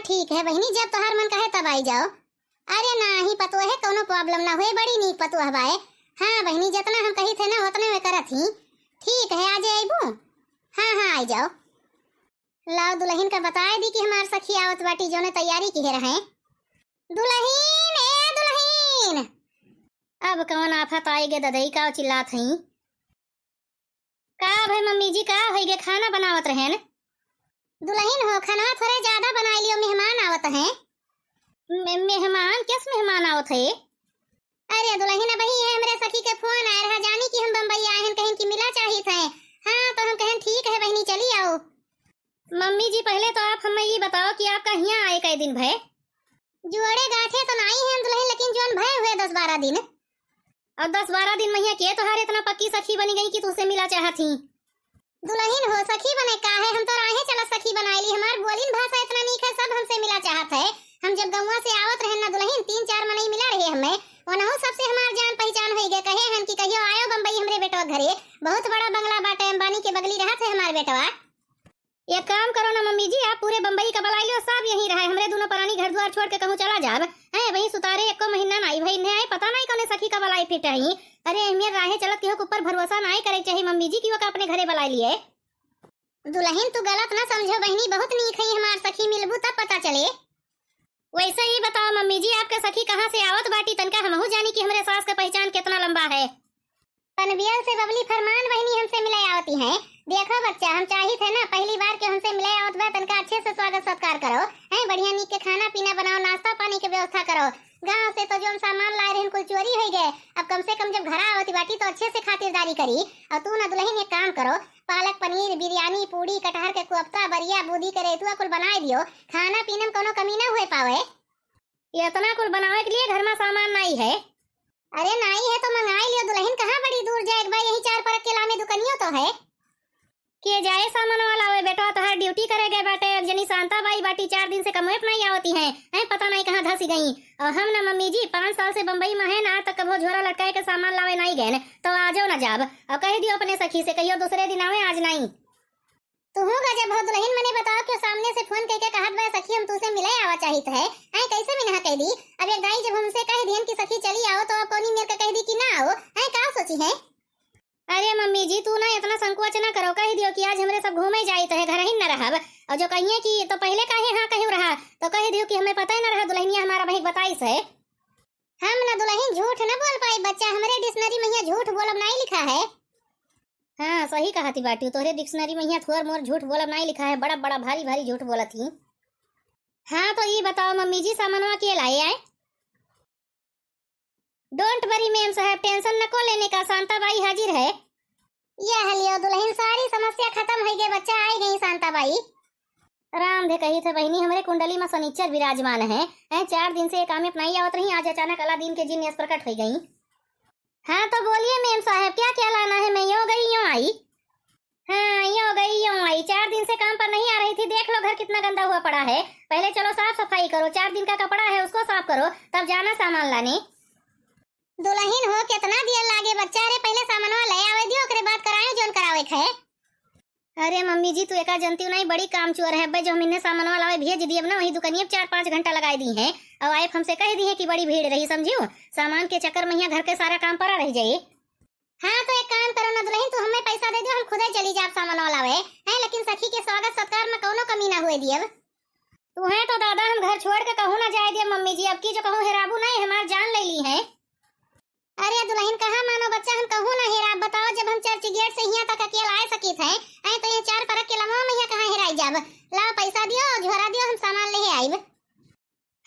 ठीक है बहनी, जब तोहार मन कहे तब आई जाओ। अरे नाही पतो है, कोनो प्रॉब्लम ना हुए, बड़ी नीक पतो हवाए। हाँ बहनी, जितना हम कही थे ना उतने में करत ही। ठीक है, आज आईबू। हाँ हाँ आई जाओ। लाओ दुल्हन का बताए दी कि हमार सखी आवत बाटी, जो ने तैयारी की रहे। दुल्हन ए दुल्हन, अब कौन आफत आई गे ददई का चिल्लात हई। का भाई मम्मी जी का होई गे, खाना बनावत रहेन। दुल्हन हो, खाना थोड़े ज्यादा बना लियो, मेहमान आवत हैं। मेहमान? किस मेहमान आवत है? अरे दुल्हन वही है, हमरे सखी के फोन आया रहा, जानी कि हम बम्बई आए हैं, कहीं की मिला चाहिए थे। हाँ तो हम कहें ठीक है बहनी चली आओ। मम्मी जी पहले तो आप हमें ये बताओ कि आप कहीं आए कई दिन भय? जोड़े गाठे तो नहीं है दुल्हन, लेकिन जोन भय हुए 10-12 दिन। और 10-12 दिन में के तोहार इतना पक्की सखी बनी गई कि तुझसे मिला चाहती। दुल्हन हो, सखी बने का है, हम तो राहे चला सखी बनाई ली। हमार बोलिन भाषा इतना नीक है, सब हमसे मिला चाहत है। हम जब गौवा से आवत रहे ना दुल्हन, 3-4 मनई मिला रहे हमें, ओनहु सबसे हमार जान पहचान हो गए। कहे हन कि कहियो आयो बम्बई हमरे बेटवा घरे, बहुत बड़ा बंगला बाटे, अंबानी के बगली रहत है हमार बेटवा। एक काम करो ना मम्मी जी, आप पूरे बम्बई का बलाई लो, सब यहीं रहे, हमरे दोनों परानी घर द्वार छोड़ के कहूँ चला जाब है। वही सुतारे एको महीना नहीं भाई ने आए, पता नहीं कौन सखी का बलाई फिट है। अरे मेरे राहे चलत के ऊपर भरोसा नहीं करे चाहिए मम्मी जी, कि वो अपने घरे बलाई लिए। दुल्हन तू गलत ना समझो बहनी, बहुत नीक है हमार सखी, मिलबू तब पता चले। वैसे ही बताओ मम्मी जी, आपके सखी कहाँ से आवत बाटी, तनका हमहू जानी कि हमरे सास का पहचान कितना लंबा है। पनबियल से बबली फरमान बहनी हमसे मिले आवती हैं। देखो बच्चा, हम चाहिए थे ना पहली बार के हमसे मिले आवत बा, तनका अच्छे से स्वागत सत्कार करो है, बढ़िया नीक के खाना पीना बनाओ, नाश्ता पानी के व्यवस्था करो। गांव से तो जो हम सामान लाए रहे कुल चोरी हो गए, अब कम से कम जब घर आवती बाटी तो अच्छे से खातिरदारी करी। और तू ना दुल्हन एक काम करो, पालक पनीर, बिरयानी, पूड़ी, कटहर के कोफ्ता, बरिया बूदी के रेतुआ कुल बनाए दियो। खाना पीने में कोनो कमी ना हुए पावे। ये इतना कुल बनावे के लिए घर में सामान नहीं है? अरे नहीं है तो मंगाई लियो दुल्हन, कहाँ बड़ी दूर जाए भाई, यही 4 परक के लामे दुकानियों तो है। के जाए सामान वाला हुए बेटा, तो हर ड्यूटी करे गए बाटे। जनी शांता बाई बाटी 4 दिन से कमोट नहीं आवती है, पता नहीं कहाँ धसी गई। और हम ना मम्मी जी 5 साल से बम्बई में है ना, तक कभो झोरा लटकाए के सामान लावे नहीं गए, तो आ जाओ ना जाब। और कह दियो अपने सखी से, कहियो दूसरे दिन आवे, आज नहीं। तू गजब हो दुल्हन, मने बताओ क्यों सामने से फोन करके कहत बा सखी हम तुझसे मिले आवा चाहिए है। कैसे भी ना कह दी। अब एक दाई जब हमसे कह दियन कि सखी चली आओ, तो अब कोनी मेरे को कह दी कि ना आओ, का सोची है। अरे मम्मी जी तू ना इतना संकोच ना करो, कह दियो कि आज हमरे सब घूमे जाई तो है, घर ही न रहब। और जो कहिए कि तो पहले काहे हाँ कहू रहा, तो कह दियो कि हमें पता ही न रहा दुल्हनिया हमारा भाई बताई से। हम ना दुल्हन झूठ न बोल पाई बच्चा, हमारे डिक्शनरी में यहाँ झूठ बोलब नहीं लिखा है। हाँ सही कहा थी बाटी, तोहरे डिक्शनरी में यहाँ थोड़ा मोर झूठ बोलब नहीं लिखा है, बड़ा बड़ा भारी भारी झूठ बोला थी। हाँ तो ये बताओ मम्मी जी, सामानवा के लाए आए? डोंट वरी मैम साहब, टेंशन न को लेने का, शांता बाई हाजिर है। यह लियो दुल्हन, सारी समस्या खत्म हो गई, बच्चा आई गई शांता बाई। राम दे कही थे बहनी, हमारे कुंडली में शनिचर विराजमान है। 4 दिन से एक आमित नहीं आवत रही, आज अचानक अलादीन के जिन प्रकट हो गई। हाँ तो बोलिए मैम साहब, क्या क्या लाना है? मैं यूं गई यूं आई। हाँ यूं गई यूं आई, 4 दिन से काम पर नहीं आ रही थी। देख लो घर कितना गंदा हुआ पड़ा है, पहले चलो साफ सफाई करो, 4 दिन का कपड़ा है उसको साफ करो, तब जाना सामान लाने। दुल्हन हो, कितना दिया लागे बच्चा, रे पहले सामानवा ले आवे दियो, ओकरे बाद करायो जोन करावे है। अरे मम्मी जी तू एका जनती नहीं, बड़ी काम चोर है भाई, जो हमने सामानवा लावे भेज दिए ना, वही दुकानिया 4-5 घंटा लगाई दी है। और आए हमसे कह दी है कि बड़ी भीड़ रही, समझियो सामान के चक्कर में यहाँ घर के सारा काम पड़ा रह जाए। हाँ तो एक काम करो ना दुल्हन, तू हमें पैसा दे दो, हम खुद ही चली जाब सामानवा लावे है, लेकिन सखी के स्वागत सत्कार में कोनो कमी ना हुए दिए। तू है तो दादा हम घर छोड़ के कहूँ ना जाए दिए मम्मी जी, अब की जो कहूँ हेराबू नहीं, हमार जान ले ली है। अरे दुल्हन कहाँ मानो बच्चा, हम कहूँ ना हेरा, बताओ जब हम चर्च गेट से यहाँ तक अकेला आ सकी थे, तो यहाँ 4 परक के लम्हा में यहाँ कहाँ हेराई जाब। लाओ पैसा दियो, झोरा दियो, हम सामान ले आइब।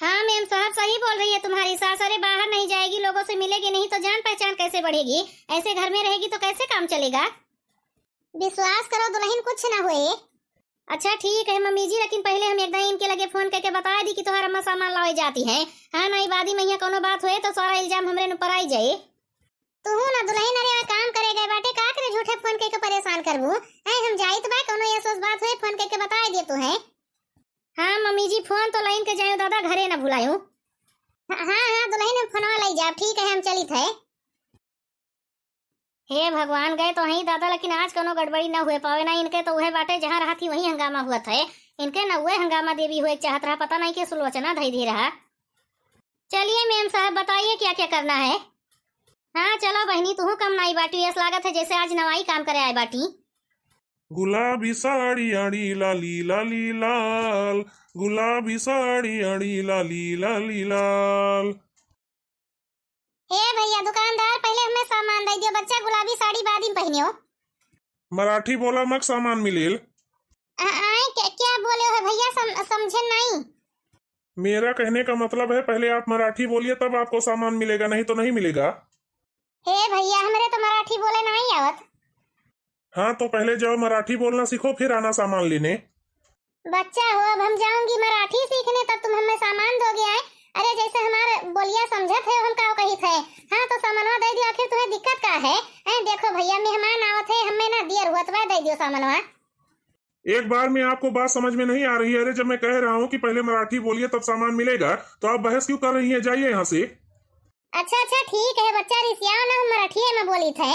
हाँ मैम साहब सही बोल रही है तुम्हारी सास, अरे बाहर नहीं जाएगी, लोगों से मिलेगी नहीं तो जान पहचान कैसे बढ़ेगी, ऐसे घर में रहेगी तो कैसे काम चलेगा। विश्वास करो दुल्हन, कुछ ना हुए। अच्छा ठीक है मम्मी जी, लेकिन पहले हम एकदम इनके लगे फोन करके बता दी कि तुम्हारा अम्मा सामान लाए जाती है। हाँ नहीं वादी में यहाँ कोनो बात हुए तो सारा इल्जाम हमरे ऊपर आई जाए। तू ना दुल्हन, अरे काम करे गए बाटे, का करे झूठे फोन करके परेशान करबू है, हम जाई तो बा कोनो ये सोच बात हुए फोन करके बताए दे तू है। हाँ मम्मी जी फोन तो लाइन के जायो दादा, घरे ना भुलायो। हाँ दुल्हन हम फोनवा लाई जाब, ठीक है हम चली थे। हे भगवान, गए तो ही दादा, लेकिन आज कोनो गड़बड़ी ना हुए पावे ना, इनके तो वह बाटे जहाँ रहा थी वही हंगामा हुआ था। इनके नौवे हंगामा देवी हुए चाहत रहा, पता नहीं कि सुलोचना धई धी रहा। चलिए मेम साहब बताइए क्या क्या करना है। हाँ चलो बहनी, तू कम नाई बाटी, ऐसा लागत है जैसे आज नवाई काम करे आए बाटी। गुलाबी साड़ी आड़ी लाली लाली लाल, गुलाबी साड़ी आड़ी लाली लाली लाल। ए भैया दुकानदार, पहले हमें सामान दे दियो, बच्चा गुलाबी साड़ी बाद में पहनियो। मराठी बोला मक सामान मिलेल। क्या बोले हो भैया, समझे नहीं। मेरा कहने का मतलब है पहले आप मराठी बोलिए तब आपको सामान मिलेगा, नहीं तो नहीं मिलेगा। हे भैया हमारे तो मराठी बोले नहीं आवत। हाँ तो पहले जाओ मराठी बोलना सीखो, फिर आना सामान लेने। बच्चा हो, अब हम जाऊंगी मराठी सीखने, तब तुम हमें सामान दोगे। आए अरे जैसे हमारे बोलिया समझत है हम का कही थे। हाँ तो सामानवा दे दियो, आखिर तुम्हें दिक्कत का है। देखो भैया मेहमान आवत है, हमें ना देर हुआ तो दे दियो सामानवा। एक बार में आपको बात समझ में नहीं आ रही है? अरे जब मैं कह रहा हूँ कि पहले मराठी बोलिए तब सामान मिलेगा तो आप बहस क्यों कर रही हैं? जाइए यहाँ से। अच्छा अच्छा ठीक है बच्चा, रिसियाओ ना, हम मराठी में बोली थे।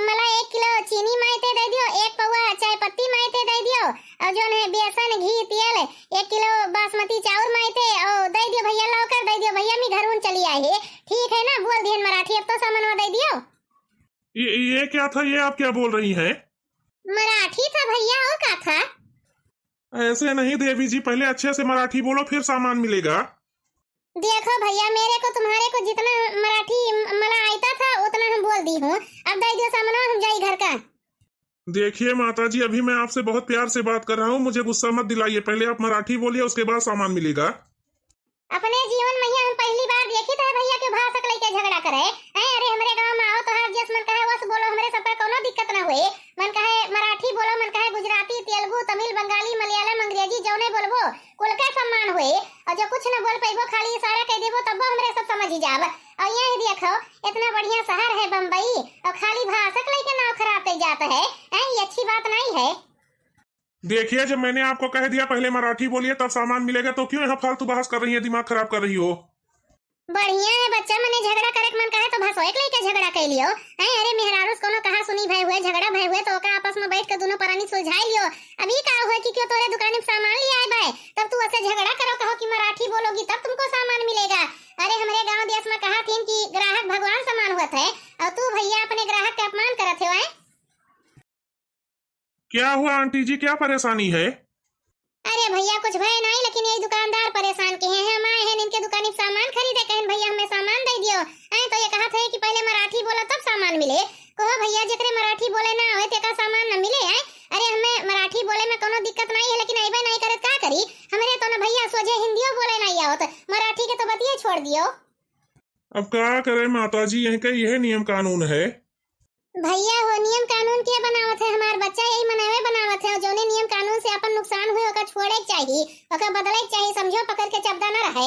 मला 1 किलो चीनी मायते दे दियो, 1 पौवा चाय पत्ती मायते दे दियो, और जो है बेसन घी तेल 1 किलो बासमती चावल मायते और दे दियो भैया, लौकर दे दियो भैया, मैं घर उन चली आई है। ठीक है ना, बोल दिए मराठी, अब तो सामान दे दियो। ये क्या था? ये आप क्या बोल रही हैं? मराठी था भैया, और क्या था? ऐसे नहीं देवी जी, पहले अच्छे से मराठी बोलो फिर सामान मिलेगा। देखो भैया, मेरे को तुम्हारे को जितना मराठी मला आयता था उतना हम बोल दी हूँ, अब दे दियो सामान, हम जाई घर का। देखिए माता जी, अभी मैं आपसे बहुत प्यार से बात कर रहा हूँ, मुझे गुस्सा मत दिलाइए। पहले आप मराठी बोलिए, उसके बाद सामान मिलेगा। अपने जीवन में हम पहली बार देखी था भैया के भाषा को लेकर झगड़ा करे। अरे हमारे गांव में आओ तो हर जिस मन कहे बस बोलो, हमरे सब पर कोनो दिक्कत ना हुए। मन कहे मराठी बोलो, मन कहे गुजराती तेलुगु तमिल बंगाली मलयालम अंग्रेजी जो नहीं बोलबो कुल का सम्मान हुए, और जो कुछ न बोल पैबो खाली इशारा कह देबो तब हमरे सब समझ ही जाब। और यही देखो इतना बढ़िया शहर है बम्बई, और खाली भाषा को लेकर नाव खराब कर जाता है। ये अच्छी बात नहीं है। देखिए जब मैंने आपको कह दिया पहले मराठी बोलिए तब सामान मिलेगा, तो क्यों यहाँ फालतू बहस कर रही है, दिमाग खराब कर रही हो? बढ़िया है बच्चा, मने झगड़ा करे मन कहे तो भाषा एक लेके झगड़ा कर लियो। अरे मेहरारूस कोनो कहा सुनी भाई हुए, झगड़ा भाई हुए तो ओका आपस में बैठ के दोनों परानी सुलझाई लियो। अभी का हुआ कि क्यों तोरे दुकान में सामान ले आए भाई, तब तू ऐसे झगड़ा करो, कहो कि मराठी बोलोगी तब तुमको सामान मिलेगा। अरे हमारे गांव देश में कहा थी कि ग्राहक भगवान समान हुआ है, और तू भैया अपने ग्राहक का अपमान करत है। क्या हुआ आंटी जी, क्या परेशानी है? अरे भैया कुछ भय नहीं, लेकिन ये दुकानदार परेशान के हैं। हम आए हैं इनके दुकान में सामान खरीदे, कहन भैया हमें सामान दे दियो। तो ये कहा था कि पहले मराठी बोला तब सामान मिले। कहो भैया जकरे मराठी बोले ना आवे ते का सामान न मिले। अरे हमें मराठी बोले में कोनो दिक्कत नहीं है, लेकिन अइबे नहीं करत का करी? हमरे तो ना भैया सोझे हिंदियो बोले नहीं आवत, मराठी के तो बतिये छोड़ दियो। अब क्या करे माता जी, यही का यह नियम कानून है। भैया वो नियम कानून के बनावत है, हमार बच्चा यही मनावे बनावत है, जो नियम कानून से अपन नुकसान हुए ओका छोड़े चाहिए, ओका बदले चाहिए, समझो, पकड़ के चबदा न रहे।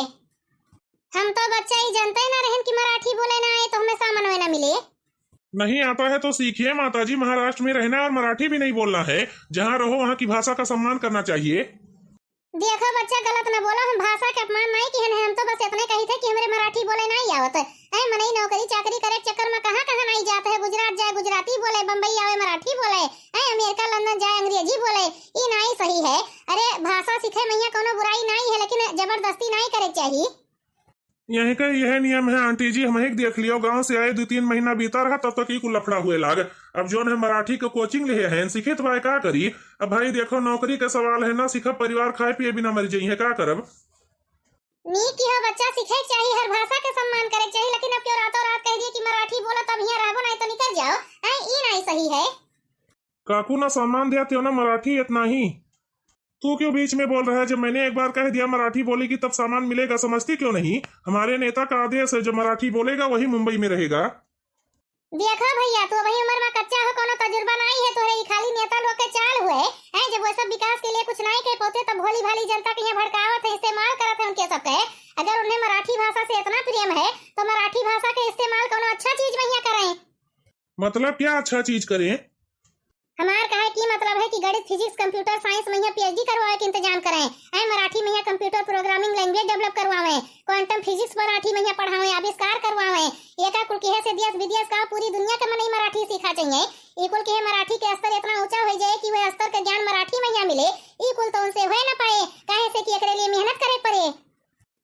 हम तो बच्चा ही जानते ना रहन कि मराठी बोले ना आए तो हमें सामान न मिले। नहीं आता है तो सीखिए माता जी, महाराष्ट्र में रहना और मराठी भी नहीं बोलना है। जहाँ रहो वहाँ की भाषा का सम्मान करना चाहिए। देखो बच्चा गलत न बोलो, हम भाषा का अपमान नहीं किए हैं, हम तो बस इतने कही थे कि हमारे मराठी बोले नहीं आवत। मने नौकरी चाकरी करे चक्कर में कहाँ कहाँ नहीं जाते हैं, गुजरात जाए गुजराती बोले, बम्बई आवे मराठी बोले, अमेरिका लंदन जाए अंग्रेजी बोले, ये नहीं सही है। अरे भाषा सीखे में यहाँ कोनो बुराई नहीं है, लेकिन जबरदस्ती नहीं करे चाहिए। यही का यह नियम है आंटी जी, हम एक देख लियो, गांव से आए 2-3 महीना बीता रहा तब तक ही को लफड़ा हुए लाग। अब जो है मराठी को कोचिंग ले हैं सीखे तो भाई क्या करी? अब भाई देखो नौकरी का सवाल है ना, सीखब परिवार खाए पिए बिना मर जाइए, क्या करब? नहीं कि बच्चा सीखे चाहिए, हर भाषा का सम्मान करे चाहिए, लेकिन अब क्यों रातों रात कह दिए कि मराठी बोलो तब यहाँ रहबो नहीं तो निकल जाओ, ये नहीं सही है। काकू ना सम्मान देते हो ना मराठी, इतना ही। तू क्यों बीच में बोल रहा है? जब मैंने एक बार कह दिया मराठी बोलेगी तब सामान मिलेगा, समझती क्यों नहीं? हमारे नेता का आदेश है, जो मराठी बोलेगा वही मुंबई में रहेगा। देखो भैया तू वही उम्र में कच्चा हो, कोनो तजुर्बा नहीं है तोरे, खाली नेता लोग के चाल हुए हैं। जब वो सब विकास के लिए कुछ नहीं कह पाते तब भोली भाली जनता के यहाँ भड़कावत है, इस्तेमाल करते हैं उनके सबके। अगर उन्हें मराठी भाषा से इतना प्रेम है तो मराठी भाषा के इस्तेमाल कोनो अच्छा चीज में यहाँ करें। मतलब क्या अच्छा चीज करें? हमार कहे की मतलब है कि गणित फिजिक्स कंप्यूटर साइंस में यहाँ पीएचडी करवाए के इंतजाम करें, ऐ मराठी में यहाँ कंप्यूटर प्रोग्रामिंग लैंग्वेज डेवलप करवावे, क्वांटम फिजिक्स मराठी में यहाँ पढ़ावे, आविष्कार करवावे। एका कुल के से देश विदेश का पूरी दुनिया के मनई मराठी सीखा चाहिए। ई कुल के मराठी के स्तर इतना ऊंचा हो जाए कि वह स्तर का ज्ञान मराठी में यहाँ मिले। ई कुल तो उनसे हो न पाए, काहे से कि एकरे लिए मेहनत करे पड़े।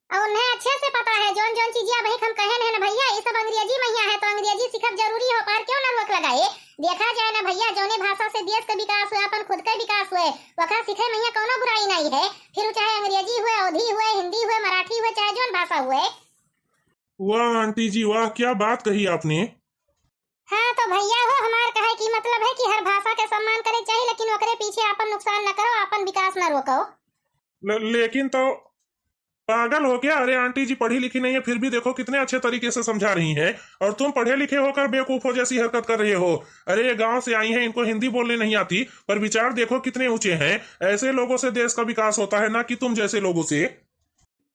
और उन्हें अच्छे से पता है जोन जोन चीजें भाई हम कहे न भैया ये सब अंग्रेजी में है, तो अंग्रेजी सीखब जरूरी हो, पर क्यों न रोक लगाए। देखा जाए ना भैया, जोने भाषा से देश का विकास हुए, अपन खुद का विकास हुए, वखा सीखे में कोनो बुराई नहीं है। फिर चाहे अंग्रेजी हुए, अवधी हुए, हिंदी हुए, मराठी हुए, चाहे जोन भाषा हुए। वाह आंटी जी वाह, क्या बात कही आपने। हाँ तो भैया हो, हमार कहे की मतलब है कि हर भाषा के सम्मान करे चाहिए, लेकिन ओकरे पीछे अपन नुकसान न करो, अपन विकास न रोको। लेकिन तो पागल हो क्या? अरे आंटी जी पढ़ी लिखी नहीं है, फिर भी देखो कितने अच्छे तरीके से समझा रही हैं, और तुम पढ़े लिखे होकर बेवकूफों जैसी हरकत कर रहे हो। अरे ये गांव से आई हैं, इनको हिंदी बोलने नहीं आती, पर विचार देखो कितने ऊंचे हैं। ऐसे लोगों से देश का विकास होता है, ना कि तुम जैसे लोगों से।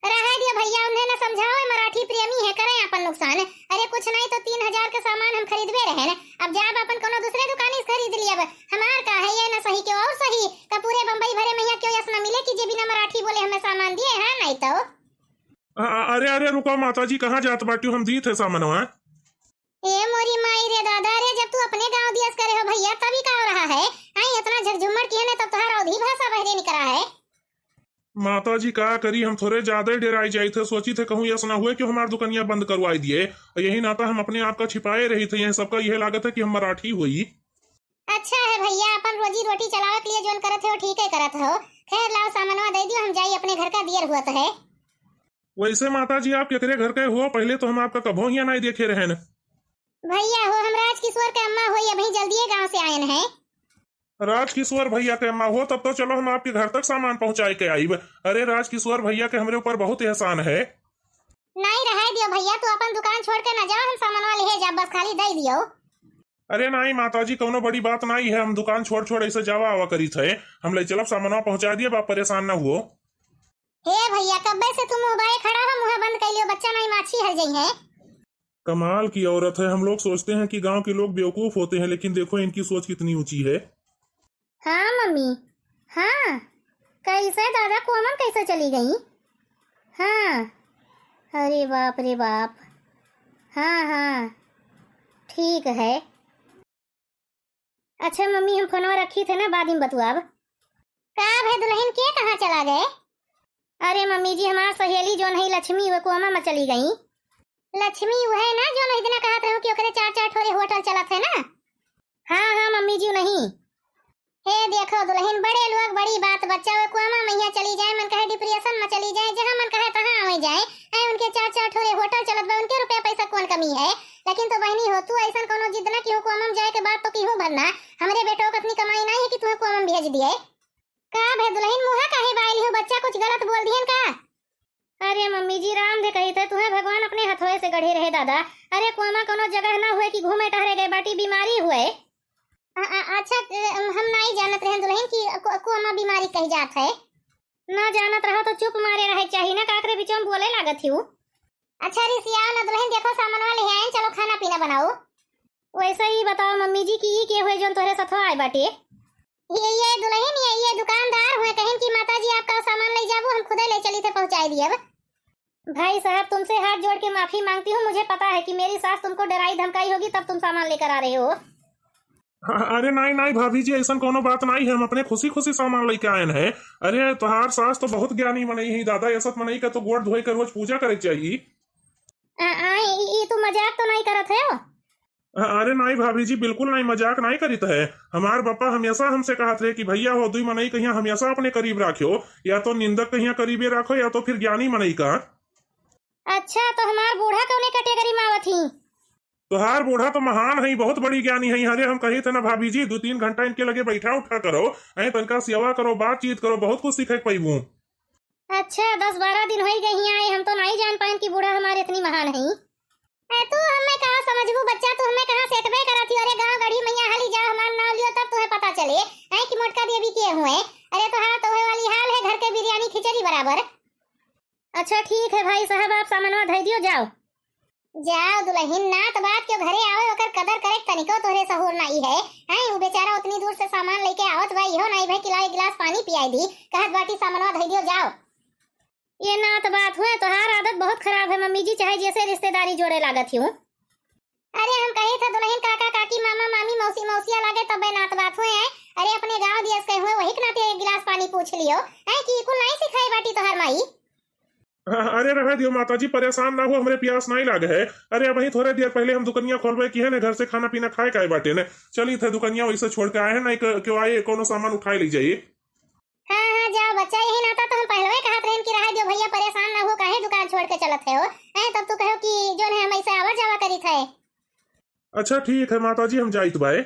रहा दिया भैया, उन्हें न समझाओ, मराठी प्रेमी है, करें अपन नुकसान। अरे कुछ नहीं तो 3000 के सामान हम खरीदवे रहे न, अब जब अपन कोनो दूसरे दुकान से खरीद लिया। हमार का है ये न सही क्यों और सही का पूरे बम्बई भरे में क्यों यस न मिले कि जे बिना मराठी बोले हमें सामान दिए हैं, नहीं तो। अरे अरे रुको माता जी, कहाँ जात बाटी, हम दी थे सामानवा। ए मोरी माई रे दादा रे, जब तू अपने गांव दियस करे हो भैया तभी का हो रहा है। आई इतना झकझुमर किए न, तब तुम्हारा अवधी भाषा बहरे निकला है। माता जी का करी, हम थोड़े ज्यादा डेराई जाए थे, सोची थे कहूँ यस ना हुए कि हमारी दुकानिया बंद करवाई दिए, और यही नाता हम अपने आप का छिपाए रही थे। यह सबका यह लागत है कि हम मराठी हुई। अच्छा है भैया, अपन रोजी रोटी चलावे के लिए जोन करत हो ठीक है करत हो। खैर लाओ सामानवा दे दियो, हम जाई अपने घर का दियर हुआ तो है। वैसे माता जी आप केकरे घर के हो? पहले तो हम आपका कभो ही नहीं देखे रहे न। भैया हो, हम राजकिशोर के अम्मा हो, अभी जल्दी गांव से आए हैं। राजकिशोर भैया के अम्मा हो, तब तो चलो हम आपके घर तक सामान पहुंचाए के आईब। अरे राजकिशोर भैया के हमारे ऊपर बहुत एहसान है। नहीं रहा दियो भैया, तू अपन दुकान छोड़ के न जाओ, हम सामानवा ले जा, बस खाली दे दियो। अरे नहीं माता जी, कोनो बड़ी बात नहीं है, हम दुकान छोड़ छोड़ ऐसे जावा आवा करी थे, हम ले चलब सामानवा पहुंचा दिए, आप परेशान न हुओ। हे भैया, कब्बे से तुम मुंह खड़ा हो, मुंह बंद कर लियो, बच्चा नहीं माछी हर गई है। कमाल की औरत है। हम लोग सोचते हैं कि गांव के लोग बेवकूफ होते हैं, लेकिन देखो इनकी सोच कितनी ऊंची है। हाँ मम्मी, हाँ कैसे दादा कोमल कैसे चली गई? हाँ अरे बाप रे बाप, हाँ हाँ ठीक है। अच्छा मम्मी, हम फोनवा रखी थे ना, बाद में बतुआब। का भे दुल्हन के कहाँ चला गए? अरे मम्मी जी, हमारा सहेली जो नहीं लक्ष्मी, वह कोमा में चली गई। लक्ष्मी वह है ना जो नहीं दिन कहा था कि ओकरे 4 ठोरे होटल चला थे ना। हाँ हाँ मम्मी जी नहीं। हे देखो दुल्हन, बड़े लोग बड़ी बात, बच्चा वो कोमा मैया चली जाए, मन कहे डिप्रेशन में चली जाए, जहाँ मन कहे तहाँ आ जाए। ऐ उनके 4 ठोरे होटल चलत बा, उनके रुपया पैसा कौन कमी है। लेकिन तो बहनी हो तू, ऐसा कोनो जिद ना कि हो कोमा में जाए के बाद तो की हूँ भरना। हमरे बेटो को अपनी कमाई नहीं है कि तुम्हें कोमा में भेज दिए। का भे दुल्हन, मुँह काहे बाइली हो, बच्चा कुछ गलत बोल दिए का? अरे मम्मी जी, राम दे कही थे तुम्हें भगवान अपने हथोए से गढ़े रहे दादा। अरे कोमा कोनो जगह ना हुए कि घूमे टहरे गए बाटी बीमारी हुए। अच्छा हम नहीं जानत रहे दुल्हन की कोमा बीमारी कही जात है। ना जानत रहा तो चुप मारे रहे चाहिए ना, काकरे बीच में बोले लागत हूँ। अच्छा रिसिया ना दुल्हन, देखो सामान वाले हैं, चलो खाना पीना बनाओ। वैसा ही बताओ मम्मी जी की के हुए जो तोहरे साथ आए बाटे। ये दुल्हन, ये दुकानदार हुए, कहें कि माता जी आपका सामान ले जाओ, हम खुदे ले चली थे पहुंचाई दिए। भाई साहब, तुमसे हाथ जोड़ के माफी मांगती हूँ, मुझे पता है कि मेरी सास तुमको डराई धमकाई होगी, तब तुम सामान लेकर आ रहे हो। अरे नहीं नहीं भाभी जी, ऐसा कोनो बात नहीं है, हम अपने खुशी खुशी सामान लेके आए हैं। अरे तुहार सास तो बहुत ज्ञानी मनई है दादा, ऐसा मनई का तो गोड़ धोए कर रोज पूजा करे चाहिए। तू मजाक तो नहीं करत है? अरे नहीं भाभी जी, बिल्कुल नहीं, मजाक नहीं करीत है। हमार पापा हमेशा हमसे कहते रहे कि भैया हो दुई मनई कहिया हमेशा अपने करीब रखो, या तो निंदक कहिया करीबे रखो, या तो फिर ज्ञानी मनई का। अच्छा तो हमार बूढ़ा कौने कैटेगरी में आवत ही? तुहार बूढ़ा तो महान है, बहुत बड़ी ज्ञानी है। अरे हम कही थे ना भाभी जी, 2-3 घंटा इनके लगे बैठा उठा करो, तनका सेवा करो, बातचीत करो, बहुत कुछ सीखे पैबू। अच्छा 10-12 दिन हो गई आए, हम तो नहीं जान पाए कि बूढ़ा हमारे इतनी महान है। तू हमें कहाँ समझबू बच्चा, तू हमें कहाँ सेटबे करती? अरे गांव गढ़ी मैया हाली जा, हमार नाम लियो तब तुम्हें पता चले है कि मोटका देवी के हुए। अरे तो हाँ, तो वाली हाल है घर के बिरयानी खिचड़ी बराबर। अच्छा ठीक है भाई साहब, आप सामानवा धै दियो, जाओ। जाओ दुल्हन, नात बात क्यों घरे आवे ओकर कदर करे तनिको तोरे सहूर नहीं है। हैं वो बेचारा उतनी दूर से सामान लेके आवत बा, इहो नहीं भाई किला एक गिलास पानी पियाई दी, कहत बाटी सामानवा धई दियो जाओ। ये नात बात हुए, तोहार आदत बहुत खराब है मम्मी जी, चाहे जैसे रिश्तेदारी जोड़े लागत हूँ। अरे हम कहे थे दुल्हन काका काकी मामा मामी मौसी मौसिया लागे तबे नात बात हुए हैं। अरे अपने गांव दियस कहे हुए वही के नाते एक गिलास पानी पूछ लियो है कि कुल नहीं सिखाई बाटी तोहार माई। अरे रह दियो माता जी, परेशान ना हो, हमरे प्यास नहीं लागे है। अरे वही थोड़े देर पहले हम दुकनिया खोलबे की है ने, घर से खाना पीना खाए का बाटे ने, चली थे दुकनिया वैसे छोड़ के आए हैं, नहीं क्यों आए कोनो सामान उठाए ली जाइए। हाँ हाँ जाओ बच्चा, यही नाता तो हम पहले कहत रहन कि रह दियो भैया, परेशान ना हो, काहे दुकान छोड़ के चलत है हो हैं, तब तू कहो कि जोन है हम ऐसे आवर जावा करी थे। अच्छा ठीक है माता जी, हम जाइत बाए।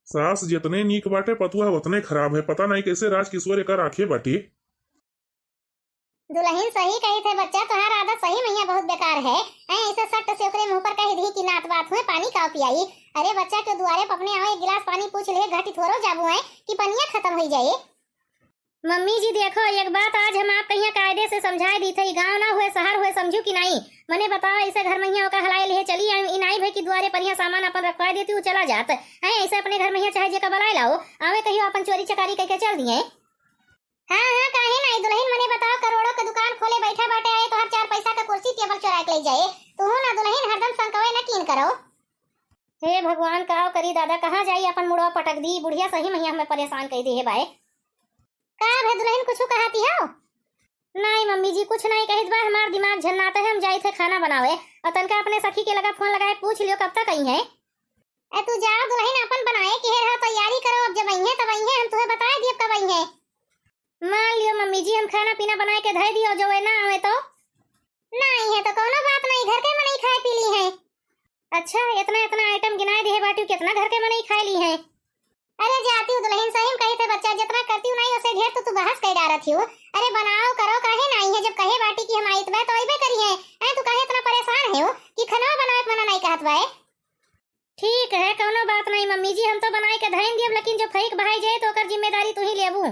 सास जितने नीक बाटे पतुआ उतने खराब है, पता नहीं कैसे राज किशोर एकर आंखें बाटी। दुल्हन सही कही थे बच्चा, तुम्हारा आदत सही मैया बहुत बेकार है। ऐसे सट से ओकरे मुंह पर कह दी कि नात बात हुए पानी का पियाई। अरे बच्चा के दुआरे पपने आओ एक गिलास पानी पूछ ले, घटी थोड़ो जाबू है कि पनिया खत्म हो जाए। मम्मी जी देखो, एक बात आज हम आप कहिया कायदे से समझाए दी थी, गांव ना हुए शहर हुए समझू कि नहीं। मने बताओ ऐसे घर मैया का हलाई ले चली इनाई भाई की दुआरे पर सामान अपन रखवा देती हूँ चला जात है, ऐसे अपने घर मैया चाहे जे का बलाई लाओ आवे कहियो अपन चोरी चकारी करके चल दिए। हाँ हाँ काहे नहीं दुल्हन, मने बताओ करोड़ों के दुकान खोले बैठा बाटे आए तो हर 4 पैसा का कुर्सी टेबल चुरा के ले जाए, तू ना दुल्हन हरदम संकवे न कीन करो। हे भगवान काओ करी दादा, कहाँ जाई अपन मुड़वा पटक दी, बुढ़िया सही मैया हमें परेशान कर दी है भाई। का है दुल्हन कुछ कहती हो? नहीं मम्मी जी कुछ नहीं कहित बा, हमार दिमाग झन्नाता है, हम जाई थे खाना बनावे और तनका अपने सखी के लगा फोन लगाए पूछ लियो कब तक आई है। ए तू जाओ दुल्हन अपन बनाए कि है तैयारी करो, अब जब आई है तब आई है, हम तुम्हें बता दिए कब आई है। मान लियो मम्मी जी हम खाना पीना बना के धर दियो, जो है ना आवे तो नहीं है तो कोनो बात नहीं, घर के मनई खाए पी ली है। अच्छा इतना इतना आइटम गिनाए दिए बाटी, कितना घर के मनई खाए ली है। अरे जाती हूँ दुल्हन, सही में कही थे बच्चा, जितना करती हूँ नहीं उसे ढेर तो तू बहस कर डालत हूँ। अरे बनाओ करो काहे नहीं है, जब कहे बाटी की हम आइत बा तो अइबे करी है, तू काहे इतना परेशान है कि खाना बनावे मना नहीं कहत बा। ठीक है कोनो बात नहीं मम्मी जी, हम तो बनाए के धैन दियब, लेकिन जो फेंक बहाई जाए तो ओकर जिम्मेदारी तू ही लेबू।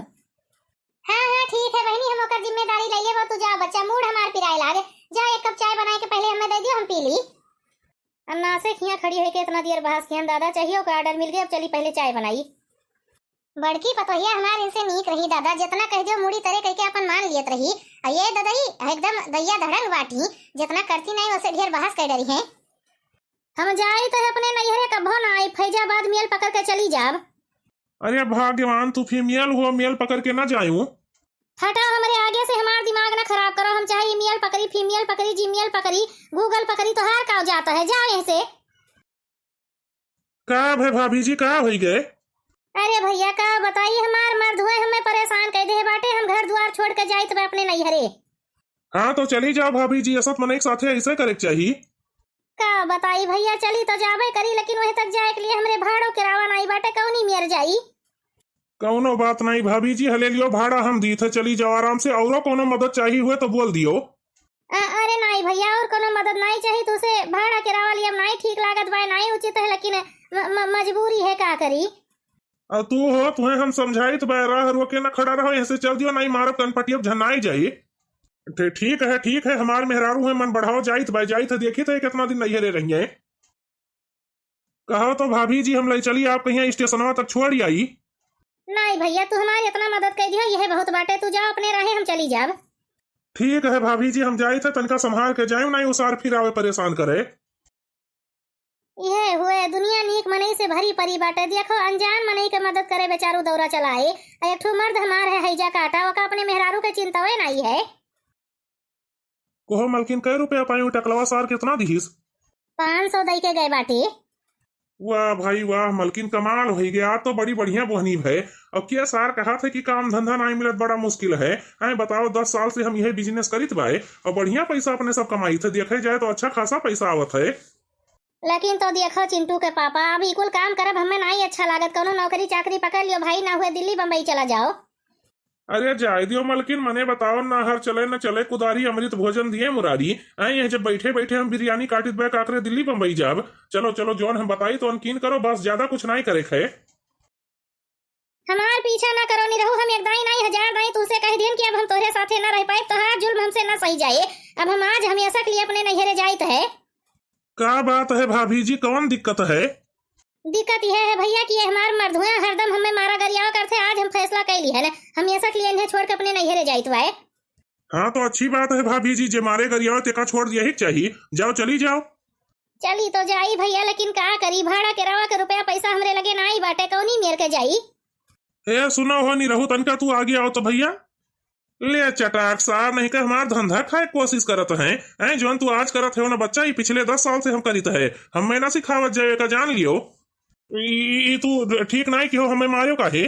हाँ हाँ ठीक है बहनी, हम ओकर जिम्मेदारी ले लेबो, तू जा बच्चा, मूड हमार पिराए लागे, जा एक कप चाय बनाए के पहले हमें दे दियो, हम पी ली। अन्ना से खिया खड़ी है के इतना देर बहस किया, दादा चाहिए ओकर ऑर्डर मिल गया, अब चली पहले चाय बनाई। बड़की पतोहिया हमार इनसे नीक रही दादा, जितना कह दियो मुड़ी तरे कह के अपन मान लियत रही। ये दादाई एकदम दैया धड़न बाटी, जितना करती नहीं वैसे ढेर बहस कर डरी है। हम जाए तो अपने नैहरे कभो ना आई, फैजाबाद मेल पकड़ के चली जाब। अरे भाग्यवान तू फीमेल हो, मेल पकड़ के ना जायूं। हटाओ हमारे आगे से हमार दिमाग ना खराब करो, हम चाहे ईमेल पकड़ी फीमेल पकड़ी जीमेल पकड़ी गूगल पकड़ी तो हार का जाता है, जाओ यहाँ से। का भाई भाभी जी का हो गए? अरे भैया का बताइए, हमार मर्द हुए हमें परेशान कर दे बाटे, हम घर द्वार छोड़ के जाए तो अपने नैहरे। हाँ तो चली जाओ भाभी जी, असत मन एक साथ ऐसे करे चाहिए। का बताई भैया, चली तो जावे करी, लेकिन वहीं तक जाए के लिए हमरे भाड़ो किरावा नहीं बाटे, कौनी मेर जाई। कौनो बात नहीं भाभी जी, हले लियो भाड़ा हम दी थे, चली जाओ आराम से, औरो कोनो मदद चाहिए हुए तो बोल दियो। अरे नहीं भैया और कोनो मदद नहीं चाहिए, तो उसे भाड़ा किरावा लिया नहीं ठीक लागत बा, नहीं उचित है, लेकिन मजबूरी है का करी। तू हो तुम्हें हम समझाई तो राह रोके ना खड़ा रहो, ऐसे चल दियो, नहीं मारो कनपटी अब झनाई जाइए। ठीक है हमारे मेहरारू है, मन बढ़ाओ जाइत भाई जाइत है, देखी थे कितना दिन नैहरे रही। कहो तो भाभी जी हम ले चली आप कहीं स्टेशनवा तक छोड़ आई। नहीं भैया तू हमारी इतना मदद कर दिया, यह बहुत बाटे, तू जाओ अपने राहे, हम चली जाब। ठीक है भाभी जी हम जाए थे, तनका संभाल के जाए, नहीं उसार फिर आवे परेशान करे। यह हुए दुनिया नीक मनई से भरी परी बाटे, देखो अनजान मनई के मदद करे बेचारू दौरा चलाए, एक ठो मर्द हमार है हैजा काटा, वका अपने मेहरारू के चिंता हुए नहीं है। कोहो मलकिन कै रुपया पाई टकलवा सार कितना दीस? 500 दई के गए बाटे। वाह भाई वाह मलकिन कमाल हो गया, तो बड़ी बढ़िया बहनी है। अब क्या सार कहा थे कि काम धंधा नहीं मिलत बड़ा मुश्किल है, बताओ 10 साल से हम यही बिजनेस करित बाए और बढ़िया पैसा अपने सब कमाई थे, देखे जाए तो अच्छा खासा पैसा आवत है। लेकिन तो देखो चिंटू के पापा, अब इकुल काम करब हमें नहीं अच्छा लागत, कोनो नौकरी चाकरी पकड़ लियो भाई, ना हुए दिल्ली बम्बई चला जाओ। अरे जाए दियो मलकिन, मने बताओ ना हर चले न चले कुदारी अमृत भोजन दिए मुरारी। ये जब बैठे बैठे हम बिरयानी काटित बैक आकरे दिल्ली बम्बई जाब, चलो चलो जोन हम बताई तो अनकीन करो, बस ज्यादा कुछ नहीं करे खे। हमार पीछा ना करो, नहीं रहू हम एक दाई नहीं 1000 दाई, तुझसे कह दिन कि अब हम तोरे साथे ना रह पाए, तो हाँ जुल्म हमसे ना सही जाए, अब हम आज हमेशा के लिए अपने नैहरे जाइत है। क्या बात है भाभी जी, कौन दिक्कत है? दिक्कत यह है भैया कि ये हमार मर्द हुआ हरदम हमें मारा गरियाव करते। आज हम फैसला कर ली है ना, हम ऐसा लिए इन्हें छोड़ के अपने नैहरे जाइत वाए। हाँ तो अच्छी बात है भाभी जी, जे मारे गरिया तेका छोड़ दिया ही चाहिए। जाओ, चली जाओ। चली तो जाई भैया, लेकिन का करी, भाड़ा किरावा के रुपया पैसा हमरे लगे ना ही बाटे, कौनी मेर के जाई। ए सुनो हो नहीं रहू तनका, तू आगे आओ तो भैया। ले चटाक सार नहीं का हमार धंधा खाए कोशिश करत है जोन तू आज करत है ना बच्चा, ये पिछले 10 साल से हम करीत है। हम ना सिखावत जाए का जान लियो। तू ठीक नहीं कि हो हमें मारियो का है।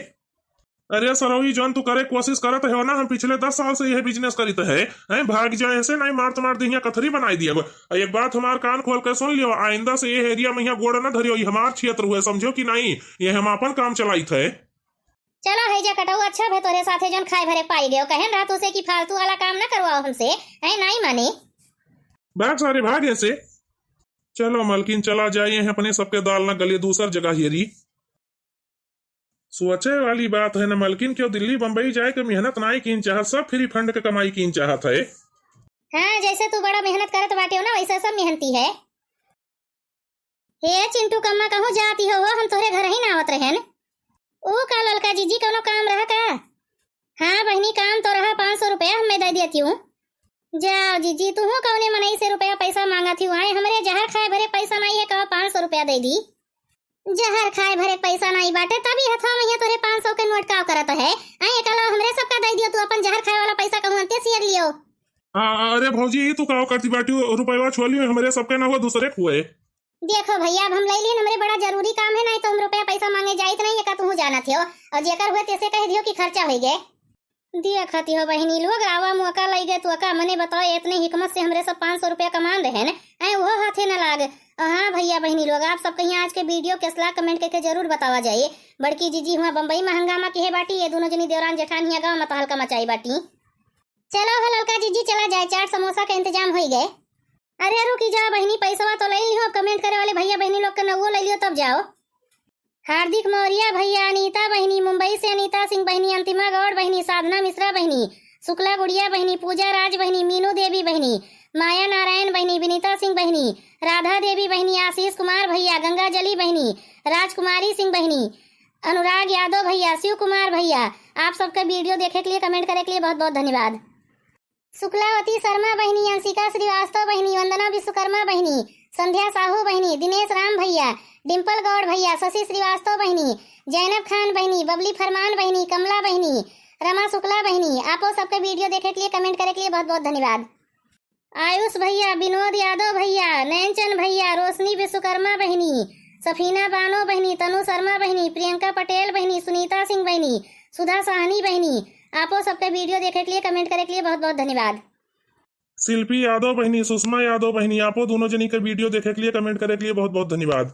अरे सरोही जोन तू करे कोशिश करत है ना, हम पिछले 10 साल से यह बिजनेस करीत है। भाग जाए ऐसे नहीं, मार तुम्हार दिहिया कथरी बनाई दिया। एक बात हमार कान खोल कर सुन लियो, आइंदा से ये एरिया में यहाँ गोड़ न धरियो, ये हमार क्षेत्र हुए, समझो कि नहीं। ये हम अपन काम चलाई थे। चलो है जा कटाऊ, अच्छा भे तोरे साथे जोन खाए भरे पाई गयो, कहन रात उसे की फालतू वाला काम ना करवाओ हमसे, है नहीं माने। भाग सारे भाग ऐसे। चलो मलकिन चला जाइए, अपने सबके दाल न गले दूसर जगह हेरी। सोचे वाली बात है न मलकिन, क्यों दिल्ली बम्बई जाए के मेहनत नहीं कीन चाहत, सब फ्री फंड के कमाई कीन चाहत है। हाँ जैसे तू बड़ा मेहनत करत बाटे हो ना, वैसे सब मेहनती है। हे चिंटू कम्मा कहूँ जाती हो, हम तोरे घर ही ना आवत रहन। ओ का ललका जीजी कोनो काम रहा का? हाँ बहनी काम तो रहा, 500 रुपया हमें दे देती हूँ। जाओ जीजी, तू हूँ कौने मनई से रुपया पैसा मांगा थी आए, हमरे जहर खाए भरे पैसा नहीं है, कहो 500 रुपया दे दी। जहर खाए भरे पैसा नहीं बाटे, तभी हथवा में तोरे 500 के नोट का करत है। आई कलो हमरे सबका दे दियो, तू अपन जहर खाए वाला पैसा कहूँ अंते सियर लियो। अरे भौजी तू का करती बाटी, रुपया छोलियो हमारे सबके ना हुआ दूसरे हुए। देखो भैया, अब हम ले लिए, हमरे बड़ा जरूरी काम है, नहीं तो हम रुपया पैसा मांगे जाइत नहीं है का, तू जाना थियो और जेकर हुए तैसे कह दियो कि खर्चा हो गए। देखती हो बहनी लोग आवा मौका लग गए, तो का मने बताओ, इतने हिकमत से हमरे सब 500 रुपया कमा रहे हैं, वो हाथे न लाग। हाँ भैया बहनी लोग, आप सब कहीं आज के वीडियो के सलाह कमेंट करके जरूर बतावा जाइए। बड़की जीजी हुआ बम्बई में हंगामा की है बाटी, ये दोनों जनी देवरान जेठान हिया गाँव में तहलका मचाई बाटी। चलो हो ललका जीजी चला जाए, चाट समोसा का इंतजाम हो गए। अरे रुकी जाओ बहनी, पैसा तो ले लियो, कमेंट करे वाले भैया बहनी लोग का नवो ले लियो तब जाओ। हार्दिक मौर्य भैया, अनीता बहनी मुंबई से, अनीता सिंह बहनी, अंतिमा गौड़ बहनी, साधना मिश्रा बहनी, शुक्ला गुड़िया बहनी, पूजा राज बहनी, मीनू देवी बहनी, माया नारायण बहनी, विनीता सिंह बहनी, राधा देवी बहनी, आशीष कुमार भैया, गंगा जली बहनी, राजकुमारी सिंह बहनी, अनुराग यादव भैया, शिव कुमार भैया, आप सबका वीडियो देखे के लिए कमेंट करे के लिए बहुत बहुत धन्यवाद। शुक्लावती शर्मा बहनी, अंशिका श्रीवास्तव बहनी, वंदना विश्वकर्मा बहनी, संध्या साहू बहनी, दिनेश राम भैया, डिम्पल गौड़ भैया, शशि श्रीवास्तव बहनी, जैनब खान बहनी, बबली फरमान बहनी, कमला बहनी, रमा शुक्ला बहनी, आपो सबके वीडियो देखे के लिए कमेंट करे के लिए बहुत बहुत धन्यवाद। आयुष भैया, विनोद यादव भैया, नैनचंद भैया, रोशनी विश्वकर्मा बहनी, सफीना बानो बहनी, तनु शर्मा बहनी, प्रियंका पटेल बहनी, सुनीता सिंह बहनी, सुधा साहनी बहनी, आपो सबके वीडियो देखे के लिए कमेंट करे के लिए बहुत बहुत धन्यवाद। शिल्पी यादव बहनी, सुषमा यादव बहनी, आपो दोनों जनी के वीडियो देखे के लिए कमेंट करे के लिए बहुत बहुत धन्यवाद।